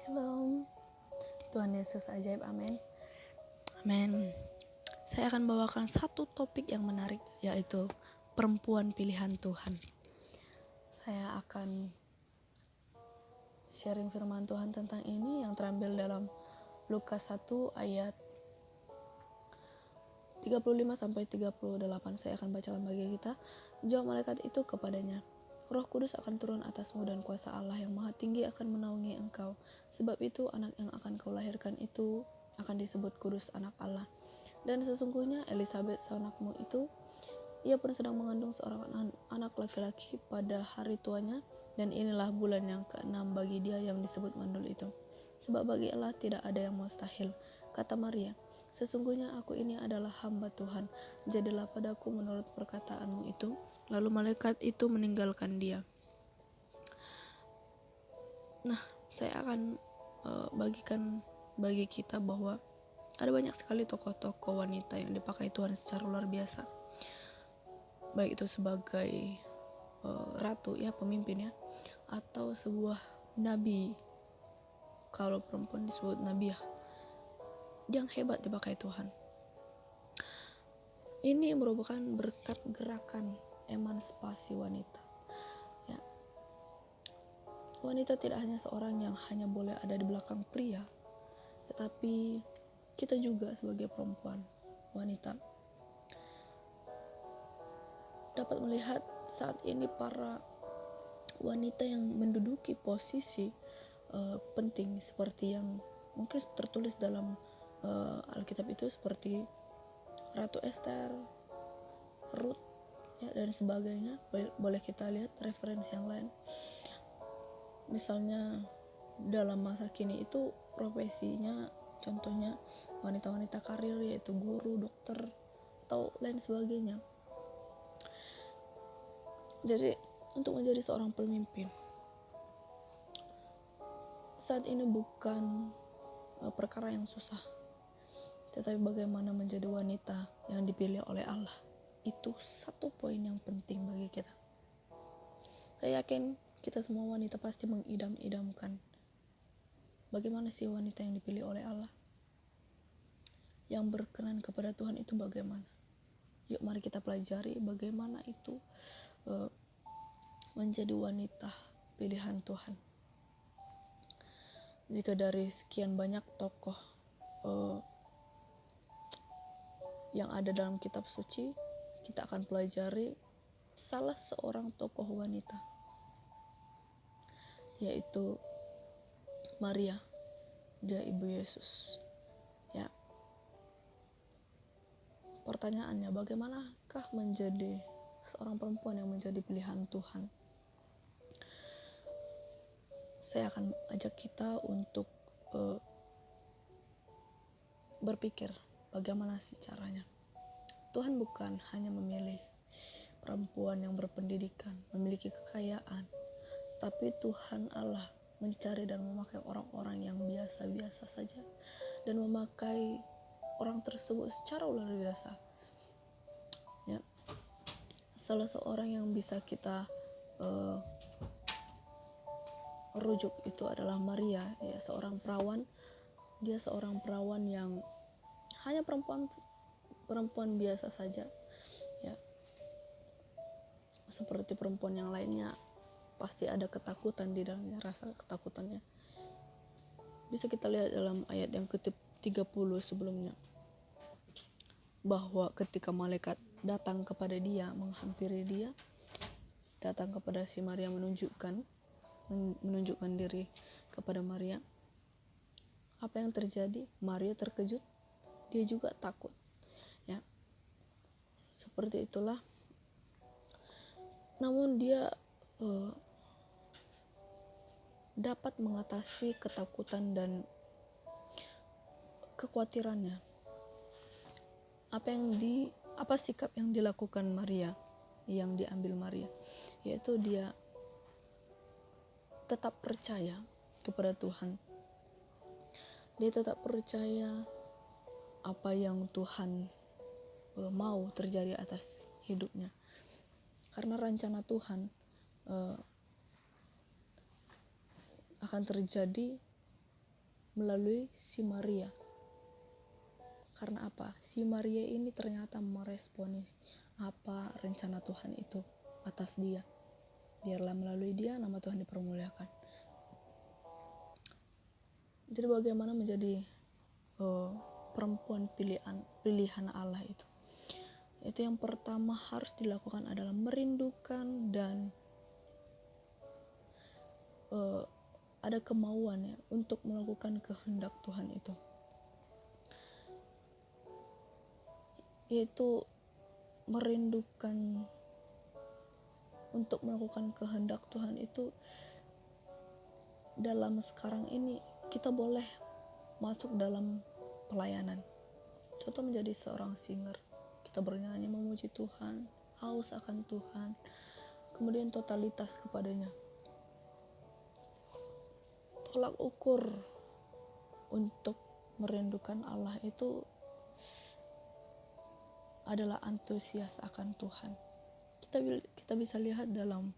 Shalom, Tuhan Yesus ajaib, amin. Amin. Saya akan bawakan satu topik yang menarik, yaitu perempuan pilihan Tuhan. Saya akan sharing firman Tuhan tentang ini yang terambil dalam Lukas 1 ayat 35-38. Saya akan bacakan bagi kita. Jawab malaikat itu kepadanya, Roh Kudus akan turun atasmu dan kuasa Allah yang Maha Tinggi akan menaungi engkau. Sebab itu anak yang akan kau lahirkan itu akan disebut kudus anak Allah. Dan sesungguhnya Elisabet saunakmu itu, ia pun sedang mengandung seorang anak laki-laki pada hari tuanya, dan inilah bulan yang ke-6 bagi dia yang disebut mandul itu. Sebab bagi Allah tidak ada yang mustahil. Kata Maria, sesungguhnya aku ini adalah hamba Tuhan, jadilah padaku menurut perkataanmu itu. Lalu malaikat itu meninggalkan dia. Nah, saya akan bagikan bagi kita bahwa ada banyak sekali tokoh-tokoh wanita yang dipakai Tuhan secara luar biasa. Baik itu sebagai ratu ya, pemimpin ya, atau sebuah nabi. Kalau perempuan disebut nabiah yang hebat dipakai Tuhan. Ini merupakan berkat gerakan emansipasi wanita. Ya. Wanita tidak hanya seorang yang hanya boleh ada di belakang pria, tetapi kita juga sebagai perempuan, wanita, dapat melihat saat ini para wanita yang menduduki posisi penting seperti yang mungkin tertulis dalam Alkitab itu, seperti Ratu Esther, Ruth ya, dan sebagainya. Boleh kita lihat referensi yang lain. Misalnya dalam masa kini itu profesinya contohnya wanita-wanita karir, yaitu guru, dokter, atau lain sebagainya. Jadi untuk menjadi seorang pemimpin saat ini bukan perkara yang susah, tetapi bagaimana menjadi wanita yang dipilih oleh Allah. Itu satu poin yang penting bagi kita. Saya yakin kita semua wanita pasti mengidam-idamkan bagaimana sih wanita yang dipilih oleh Allah, yang berkenan kepada Tuhan itu bagaimana. Yuk mari kita pelajari bagaimana itu menjadi wanita pilihan Tuhan. Jika dari sekian banyak tokoh yang ada dalam kitab suci, kita akan pelajari salah seorang tokoh wanita, yaitu Maria, dia ibu Yesus. Ya. Pertanyaannya, bagaimanakah menjadi seorang perempuan yang menjadi pilihan Tuhan? Saya akan ajak kita untuk berpikir bagaimana sih caranya. Tuhan bukan hanya memilih perempuan yang berpendidikan, memiliki kekayaan, tapi Tuhan Allah mencari dan memakai orang-orang yang biasa-biasa saja, dan memakai orang tersebut secara luar biasa. Ya. Salah seorang yang bisa kita rujuk itu adalah Maria, ya, seorang perawan. Dia seorang perawan yang hanya perempuan biasa saja, ya. Seperti perempuan yang lainnya, pasti ada ketakutan di dalamnya, rasa ketakutannya. Bisa kita lihat dalam ayat yang ke-30 sebelumnya, bahwa ketika malaikat datang kepada dia, menghampiri dia, datang kepada si Maria, menunjukkan diri kepada Maria, apa yang terjadi? Maria terkejut, dia juga takut, ya. Seperti itulah. Namun dia dapat mengatasi ketakutan dan kekhawatirannya. Apa sikap yang dilakukan Maria, yang diambil Maria, yaitu dia tetap percaya kepada Tuhan. Dia tetap percaya apa yang Tuhan mau terjadi atas hidupnya. Karena rencana Tuhan akan terjadi melalui si Maria. Karena apa? Si Maria ini ternyata meresponi apa rencana Tuhan itu atas dia. Biarlah melalui dia nama Tuhan dipermuliakan. Jadi bagaimana menjadi perempuan pilihan Allah itu? Itu yang pertama harus dilakukan adalah merindukan dan ada kemauan ya untuk melakukan kehendak Tuhan itu. Yaitu merindukan untuk melakukan kehendak Tuhan itu. Dalam sekarang ini kita boleh masuk dalam pelayanan. Contoh menjadi seorang singer, kita bernyanyi memuji Tuhan, haus akan Tuhan, kemudian totalitas kepadanya. Tolak ukur untuk merindukan Allah itu adalah antusias akan Tuhan. Kita bisa lihat dalam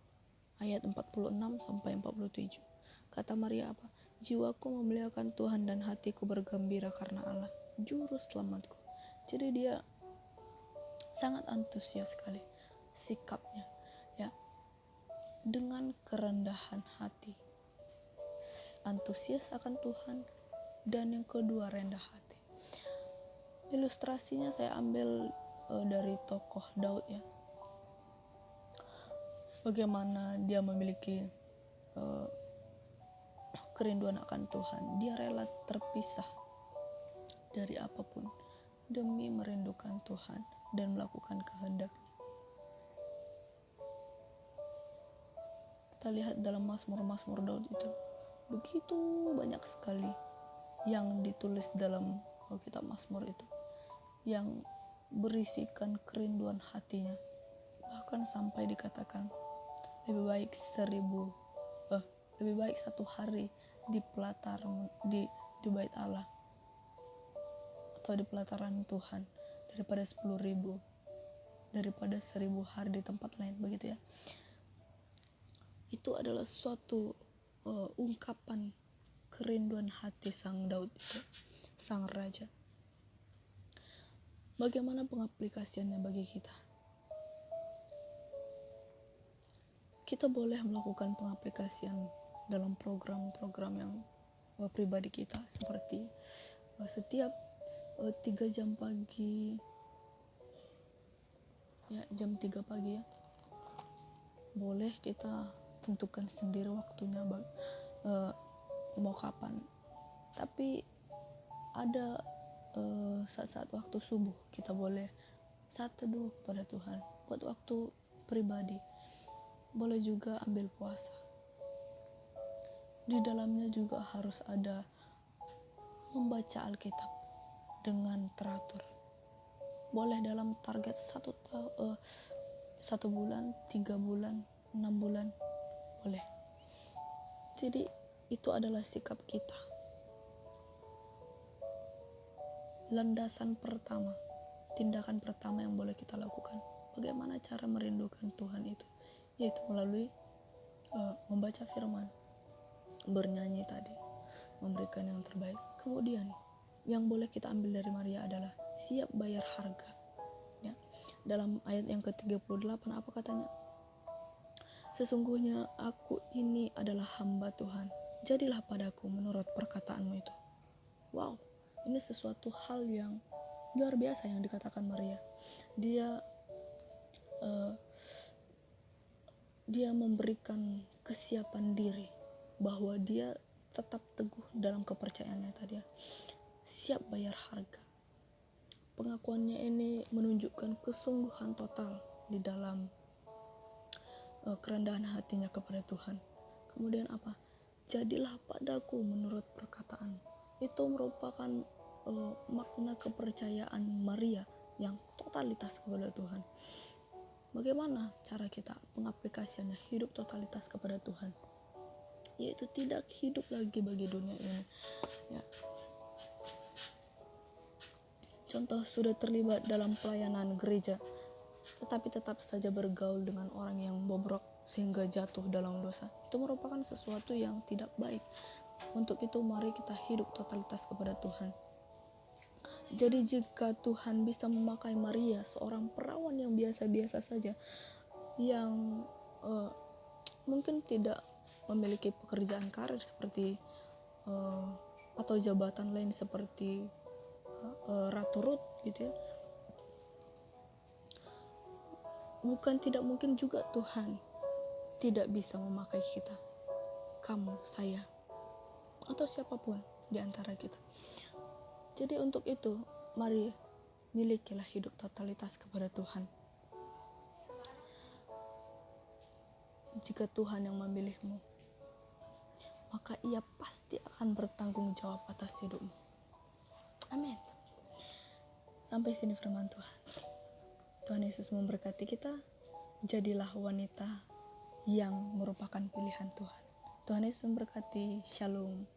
ayat 46 sampai 47. Kata Maria apa? Jiwaku memuliakan Tuhan dan hatiku bergembira karena Allah, juru selamatku. Jadi dia sangat antusias sekali sikapnya, ya, dengan kerendahan hati, antusias akan Tuhan, dan yang kedua rendah hati. Ilustrasinya saya ambil dari tokoh Daud ya. Bagaimana dia memiliki kerinduan akan Tuhan. Dia rela terpisah dari apapun demi merindukan Tuhan dan melakukan kehendak-Nya. Kita lihat dalam Mazmur-Mazmur Daud itu begitu banyak sekali yang ditulis dalam kitab Mazmur itu yang berisikan kerinduan hatinya, bahkan sampai dikatakan lebih baik 1 hari di pelataran di bait Allah atau di pelataran Tuhan daripada 10.000 daripada 1.000 hari di tempat lain, begitu ya. Itu adalah suatu ungkapan kerinduan hati sang Daud itu, sang raja. Bagaimana pengaplikasiannya bagi kita? Kita boleh melakukan pengaplikasian dalam program-program yang pribadi kita, seperti setiap 3 jam pagi ya, jam 3 pagi ya, boleh kita tentukan sendiri waktunya mau kapan. Tapi ada saat-saat waktu subuh kita boleh saat teduh kepada Tuhan, buat waktu pribadi. Boleh juga ambil puasa. Di dalamnya juga harus ada membaca Alkitab dengan teratur. Boleh dalam target 1 bulan, 3 bulan, 6 bulan, boleh. Jadi itu adalah sikap kita. Landasan pertama, tindakan pertama yang boleh kita lakukan. Bagaimana cara merindukan Tuhan itu? Yaitu melalui membaca firman, bernyanyi tadi, memberikan yang terbaik. Kemudian yang boleh kita ambil dari Maria adalah siap bayar harga. Ya. Dalam ayat yang ke-38 apa katanya? Sesungguhnya aku ini adalah hamba Tuhan. Jadilah padaku menurut perkataanmu itu. Wow, ini sesuatu hal yang luar biasa yang dikatakan Maria. Dia memberikan kesiapan diri bahwa dia tetap teguh dalam kepercayaannya tadi ya. Siap bayar harga. Pengakuannya ini menunjukkan kesungguhan total di dalam kerendahan hatinya kepada Tuhan. Kemudian apa? Jadilah padaku menurut perkataan. Itu merupakan makna kepercayaan Maria yang totalitas kepada Tuhan. Bagaimana cara kita pengaplikasiannya hidup totalitas kepada Tuhan? Yaitu tidak hidup lagi bagi dunia ini. Ya. Contoh, sudah terlibat dalam pelayanan gereja, tetapi tetap saja bergaul dengan orang yang bobrok sehingga jatuh dalam dosa. Itu merupakan sesuatu yang tidak baik. Untuk itu mari kita hidup totalitas kepada Tuhan. Jadi jika Tuhan bisa memakai Maria, seorang perawan yang biasa-biasa saja, yang mungkin tidak memiliki pekerjaan karir seperti atau jabatan lain seperti Ratu Ruth gitu ya, bukan tidak mungkin juga Tuhan tidak bisa memakai kita, kamu, saya, atau siapapun di antara kita. Jadi untuk itu, mari milikilah hidup totalitas kepada Tuhan. Jika Tuhan yang memilihmu, maka Ia pasti akan bertanggung jawab atas hidupmu. Amin. Sampai sini firman Tuhan. Tuhan Yesus memberkati kita. Jadilah wanita yang merupakan pilihan Tuhan. Tuhan Yesus memberkati. Shalom.